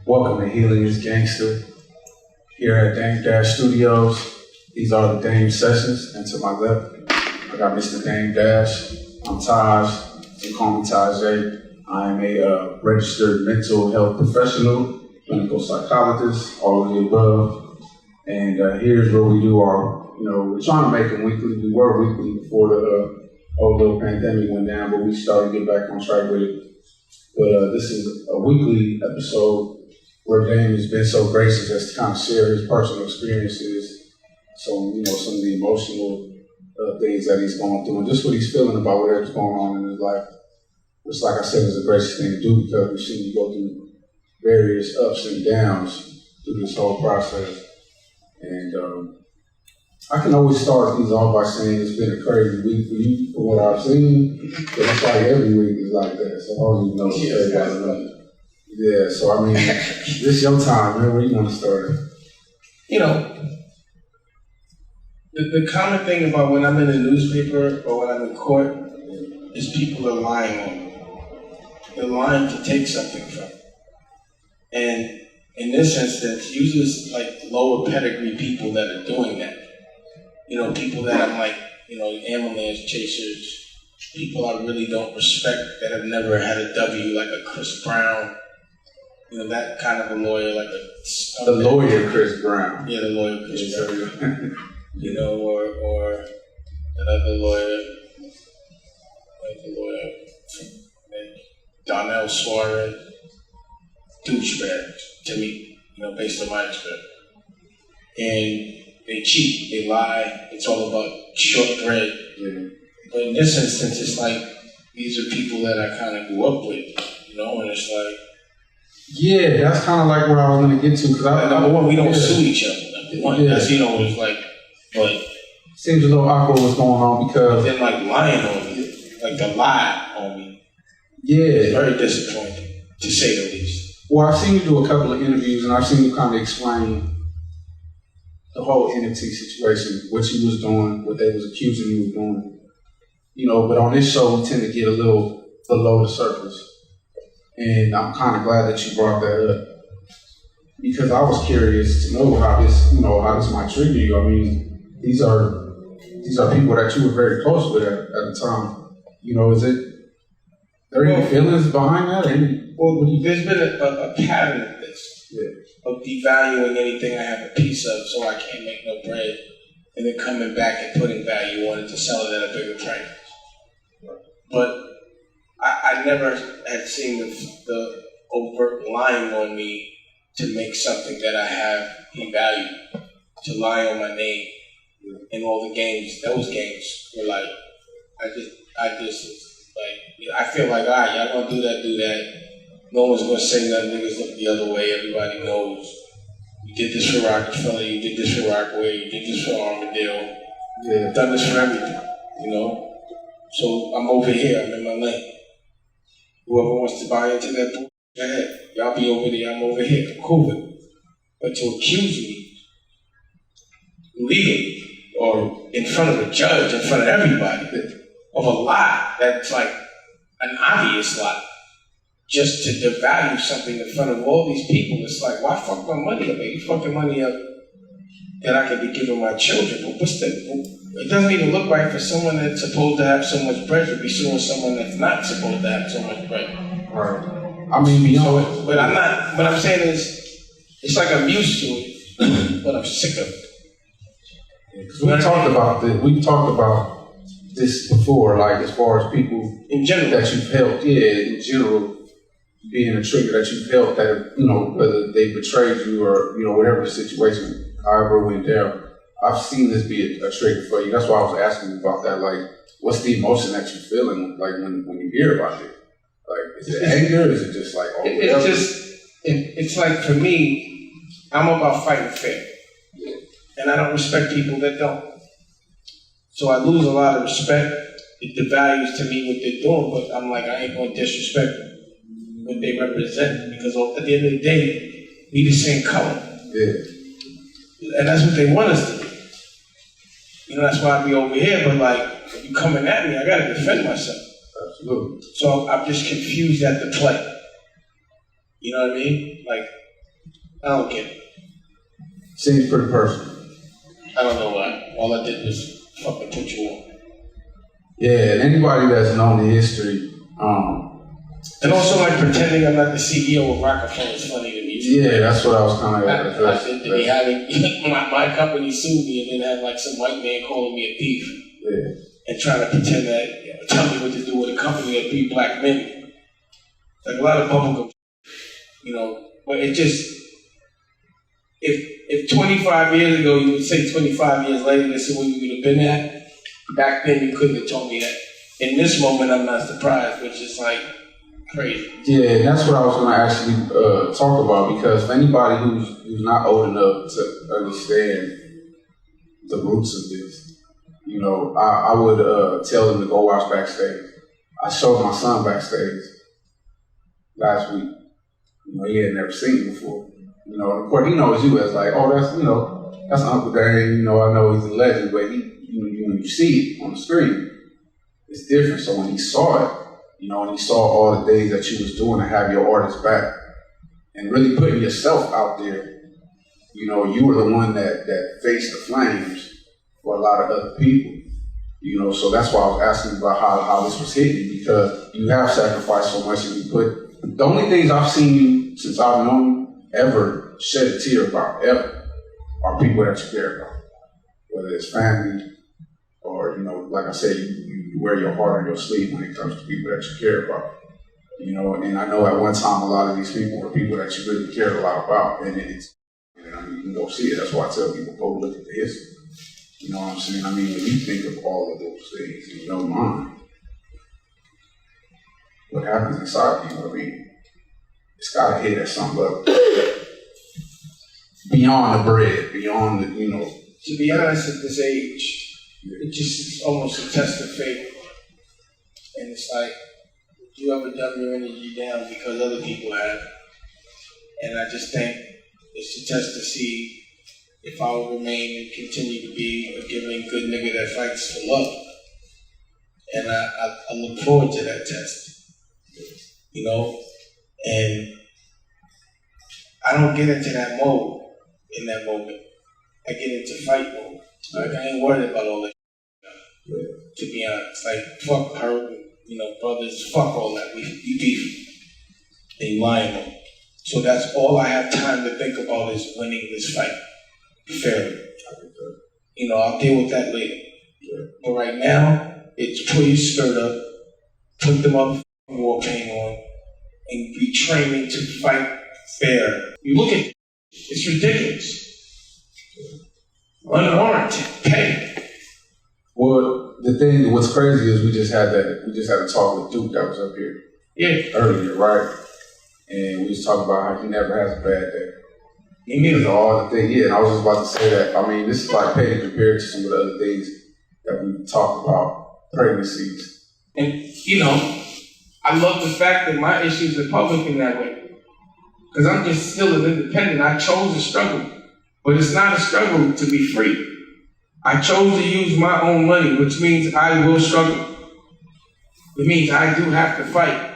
Welcome to Healing is Gangster here at Dame Dash Studios. These are the Dame Sessions, and to my left, I got Mr. Dame Dash. I'm Taj, you call me Tajay. I am a registered mental health professional, clinical psychologist, all of the above. And here's where we do our, we're trying to make them weekly. We were weekly before the whole little pandemic went down, but we started to get back on track with it. But this is a weekly episode where Dame has been so gracious as to kind of share his personal experiences, some of the emotional things that he's going through, and just what he's feeling about whatever's going on in his life. Which, like I said, is a gracious thing to do because we've seen you go through various ups and downs through this whole process. And I can always start these off by saying it's been a crazy week for you, from what I've seen. But it's like every week is like that, so I don't even know what to say about it. Yeah, so I mean, this is your time, man. Where you want to start? The common thing about when I'm in the newspaper or when I'm in court is people are lying on me. They're lying to take something from me. And in this instance, usually it's like lower pedigree people that are doing that. People that I'm like, ambulance chasers, people I really don't respect that have never had a W, like a Chris Brown. That kind of a lawyer, like the lawyer Chris Brown. Yeah, the lawyer Chris Brown. Or another lawyer, like Donnell Suarez, douchebag to me, based on my experience. And they cheat, they lie, it's all about short bread. Yeah. But in this instance, it's like, these are people that I kind of grew up with, and it's like, yeah, that's kind of like what I was going to get to. Because number one, we don't sue each other. That's, it's like, but. Seems a little awkward what's going on because. But then, like, lying on me, like the lie on me. Yeah. It's very disappointing, to say the least. Well, I've seen you do a couple of interviews and I've seen you kind of explain the whole NFT situation, what you was doing, what they was accusing you of doing. But on this show, we tend to get a little below the surface. And I'm kind of glad that you brought that up because I was curious to know how this might trigger you. I mean, these are people that you were very close with at the time. Are there any feelings behind that? There's been a pattern of this, of devaluing anything I have a piece of so I can't make no bread, and then coming back and putting value on it to sell it at a bigger price. But I never had seen the overt lying on me to make something that I have in value, to lie on my name in all the games. Those games were like, I feel like, all right, y'all gonna do that. No one's gonna say nothing, niggas look the other way, everybody knows. You did this for Rockefeller, you did this for Rockaway, you did this for Armadale. Yeah. I've done this for everything, So I'm over here, I'm in my lane. Whoever wants to buy into that, go ahead. Y'all be over there, I'm over here. I'm cool with it. But to accuse me legally or in front of a judge, in front of everybody, of a lie that's like an obvious lie, just to devalue something in front of all these people, it's like, why fuck my money up? You fucking money up that I could be giving my children. But it doesn't even look right for someone that's supposed to have so much bread to be suing someone that's not supposed to have so much bread. Right. I mean, beyond it. But I'm not. What I'm saying is, it's like I'm used to it, but I'm sick of it. We've talked about this before, like as far as people in general that you've helped. Yeah, in general, being a trigger that you've helped, that whether they betrayed you or whatever the situation, however it went down. I've seen this be a trigger for you. That's why I was asking you about that. Like, what's the emotion that you're feeling like when you hear about it? Like, is it anger? Is it just like it's like, for me, I'm about fighting fair. Yeah. And I don't respect people that don't. So I lose a lot of respect. It devalues to me what they're doing, but I'm like, I ain't gonna disrespect what they represent because at the end of the day, we the same color. Yeah. And that's what they want us to do. That's why I be over here, but like, if you coming at me, I gotta defend myself. Absolutely. So I'm just confused at the play. You know what I mean? Like, I don't get it. Seems pretty personal. I don't know why. All I did was fucking put you on. Yeah, and anybody that's known the history, and also like pretending I'm not the CEO of Rockefeller is funny to me. Yeah, that's what I was kind of I to be having my company sued me and then have like some white man calling me a thief. Yeah. And trying to pretend that, tell me what to do with a company of 3 black men. Like a lot of bubblegum, but it just, if 25 years ago you would say 25 years later this is where you would have been at, back then you couldn't have told me that. In this moment I'm not surprised, which is like crazy. Yeah, and that's what I was going to actually talk about, because for anybody who's not old enough to understand the roots of this, I would tell them to go watch Backstage. I showed my son Backstage last week. He had never seen it before. And of course, he knows you as like, oh, that's Uncle Dane. I know he's a legend, but when you see it on the screen, it's different. So when he saw it, and he saw all the things that you was doing to have your artist back and really putting yourself out there, you were the one that faced the flames for a lot of other people. So that's why I was asking about how this was hitting, because you have sacrificed so much, and you put the only things I've seen you since I've known you ever shed a tear about ever are people that you care about, whether it's family or like I said, you wear your heart on your sleeve when it comes to people that you care about. And I know at one time a lot of these people were people that you really cared a lot about, and you can go see it. That's why I tell people, go look at the history. You know what I'm saying? When you think of all of those things in your mind, what happens inside you, it's got to hit at some level. Beyond the bread, beyond the, To be honest, at this age, it just is almost a test of faith. And it's like, you ever dumb your energy down because other people have? And I just think it's a test to see if I will remain and continue to be a giving good nigga that fights for love. And I look forward to that test, and I don't get into that mode in that moment. I get into fight mode. Like, I ain't worried about all that, to be honest. Like, fuck her, brothers, fuck all that. We beef. They lying on. So that's all I have time to think about is winning this fight fairly. I'll deal with that later. But right now, it's pull your skirt up, put the motherfucking war paint on, and be training to fight fair. You look at it, it's ridiculous. Unwarranted pay. Well, what's crazy is we just had a talk with Duke that was up here earlier, right? And we was talking about how he never has a bad day. Me neither. All the things, and I was just about to say that. This is like petty compared to some of the other things that we talked about, pregnancies. And, I love the fact that my issues are public in that way. Because I'm just still an independent. I chose to struggle. But it's not a struggle to be free. I chose to use my own money, which means I will struggle. It means I do have to fight.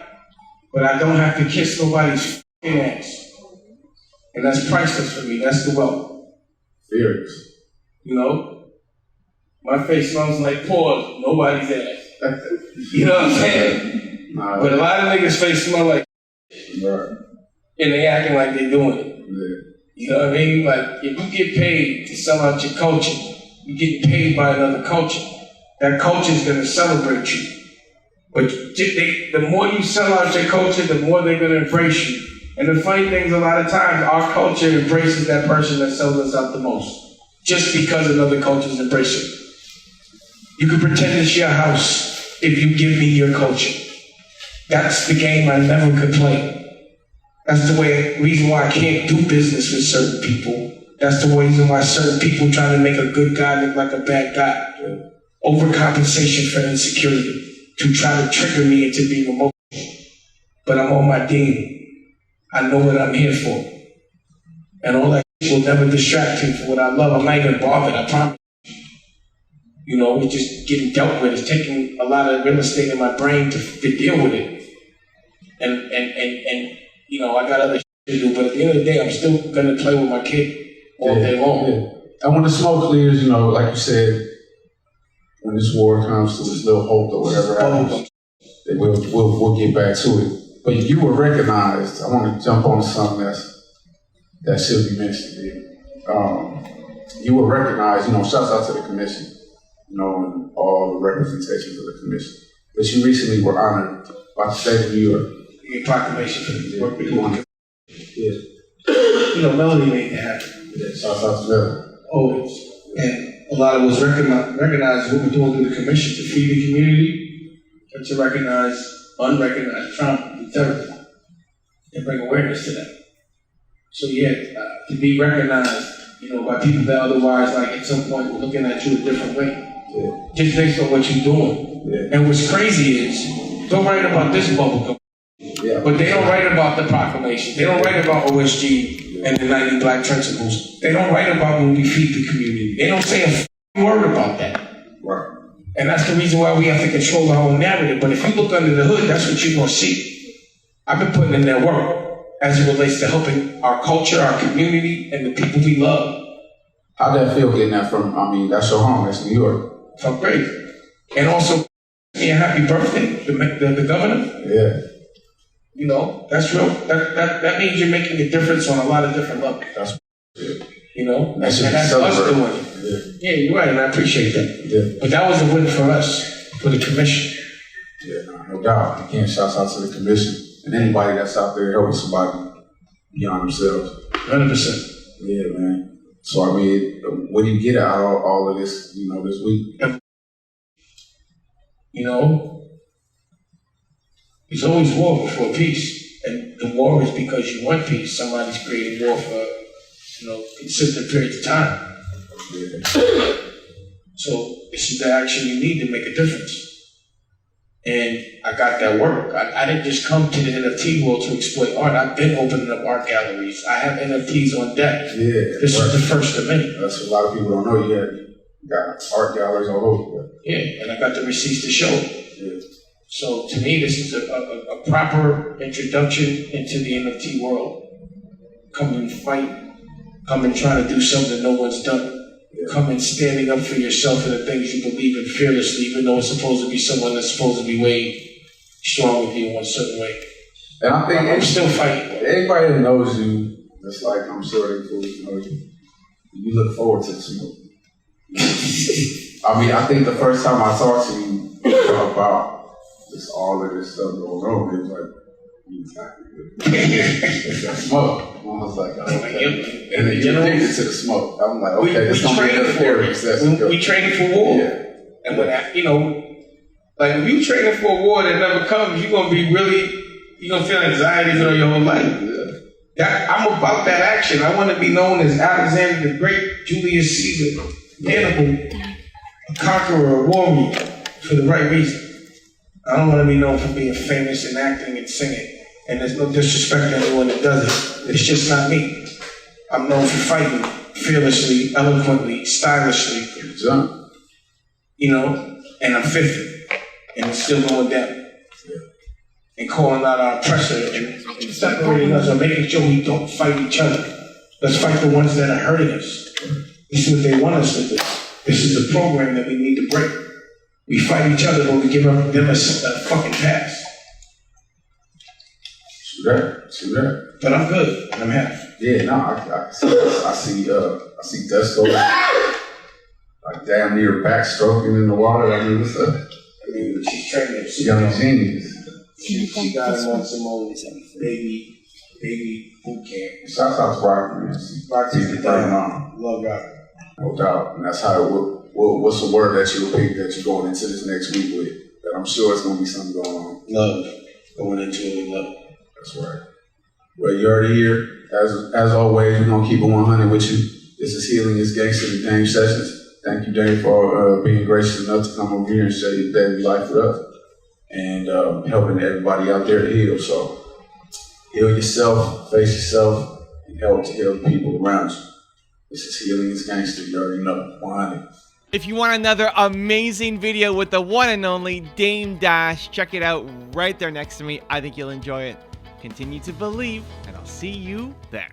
But I don't have to kiss nobody's f***ing ass. And that's priceless for me. That's the wealth. Fierce. My face smells like pause, nobody's ass. You know what I'm saying? Nah, but a lot of niggas' face smell like right. And they acting like they're doing it. Yeah. You know what I mean? Like, if you get paid to sell out your culture, you get paid by another culture. That culture is going to celebrate you. But the more you sell out your culture, the more they're going to embrace you. And the funny thing is, a lot of times, our culture embraces that person that sells us out the most. Just because another culture is embracing. You can pretend it's your house if you give me your culture. That's the game I never could play. That's the reason why I can't do business with certain people. That's the reason why certain people try to make a good guy look like a bad guy. Overcompensation for insecurity. To try to trigger me into being emotional. But I'm on my team. I know what I'm here for. And all that will never distract me from what I love. I'm not even bothered, I promise. It's just getting dealt with. It's taking a lot of real estate in my brain to deal with it. And I got other shit do, but at the end of the day, I'm still gonna play with my kid all day long. Yeah. And when the smoke clears, you know, like you said, when this war comes to this little hope or whatever happens, that we'll get back to it. But you were recognized. I want to jump on something that should be mentioned here. You were recognized, you know, shouts out to the commission, you know, and all the representations of the commission. But you recently were honored by the state of New York. The proclamation for the work we do. Yeah. You know, Melody made that happen. Yeah. Shouts out to Melody. Always. And a lot of it was recognized what we're doing through the commission to feed the community and to recognize unrecognized trauma and terrorism and bring awareness to that. So yeah, to be recognized, you know, by people that otherwise, like at some point, were looking at you a different way, just based on what you're doing. Yeah. And what's crazy is, they'll write about this bubble, but they don't write about the proclamation. They don't write about OSG and the 90 Black principles. They don't write about when we feed the community. They don't say a word about that. Right. And that's the reason why we have to control our own narrative. But if you look under the hood, that's what you're going to see. I've been putting in that work as it relates to helping our culture, our community, and the people we love. How'd that feel getting that from, I mean, that's your home, that's New York. Felt great. And also, me a happy birthday, the governor. Yeah. You know, that's real. That means you're making a difference on a lot of different levels. That's good. You know, and That that's us doing it. Yeah, you're right, and I appreciate that. Yeah. But that was a win for us, for the commission. Yeah, no doubt. Again, shouts out to the commission and anybody that's out there helping somebody beyond themselves. 100%. Yeah, man. So, I mean, what do you get out of all of this, you know, this week? You know, there's always war before peace. And the war is because you want peace. Somebody's creating war for, you know, consistent periods of time. Yeah. So this is the action you need to make a difference. And I got that work. I didn't just come to the NFT world to exploit art. I've been opening up art galleries. I have NFTs on deck. Yeah. This is the first of many. That's what a lot of people don't know. You got art galleries all over. Yeah, and I got the receipts to show. Yeah. So to me, this is a proper introduction into the NFT world. Come and fight. Come and try to do something no one's done. Yeah. Come and standing up for yourself and the things you believe in fearlessly, even though it's supposed to be someone that's supposed to be way strong with you in one certain way. And I think I'm still fighting. Anybody that knows you, just like I'm sure they fully know you look forward to the smoke. I mean, I think the first time I talked to you about just all of this stuff going on, it was like, it's that smoke. I was like, oh, okay. And then you're addicted to the smoke. I'm like, okay, this gonna be another period. We training for war. Yeah. And when I, you know, like if you training for a war that never comes, you're gonna feel anxiety for your whole life. Yeah. I'm about that action. I want to be known as Alexander the Great, Julius Caesar, Hannibal, a conqueror, a warrior, for the right reason. I don't want to be known for being famous and acting and singing. And there's no disrespect to anyone that does it. It's just not me. I'm known for fighting fearlessly, eloquently, stylishly. You know, and I'm 50. And it's still going down. And calling out our oppressor and separating us and making sure we don't fight each other. Let's fight the ones that are hurting us. This is what they want us to do. This is the program that we need to break. We fight each other, but we give them a fucking pass. True that. But I'm good, and I'm happy. Yeah, no, I see Desto like damn near backstroking in the water. I mean, what's up? I mean, she's training. Young genius. She got him on some old baby boot camp. Shouts out to Rocky, man. Rocky's the on. Love Rocky. No doubt. And that's how what's the word that you'll pick that you're going into this next week with? That I'm sure it's going to be something going on. Love. Going into it with love. That's right. Well, you're already here. As always, we're going to keep it 100 with you. This is Healing is Gangster with Dame Sessions. Thank you, Dame, for being gracious enough to come over here and share your daily life with us. And helping everybody out there to heal. So heal yourself, face yourself, and help to heal the people around you. This is Healing is Gangster. You already know. 100. If you want another amazing video with the one and only Dame Dash, check it out right there next to me. I think you'll enjoy it. continue to believe, and I'll see you there.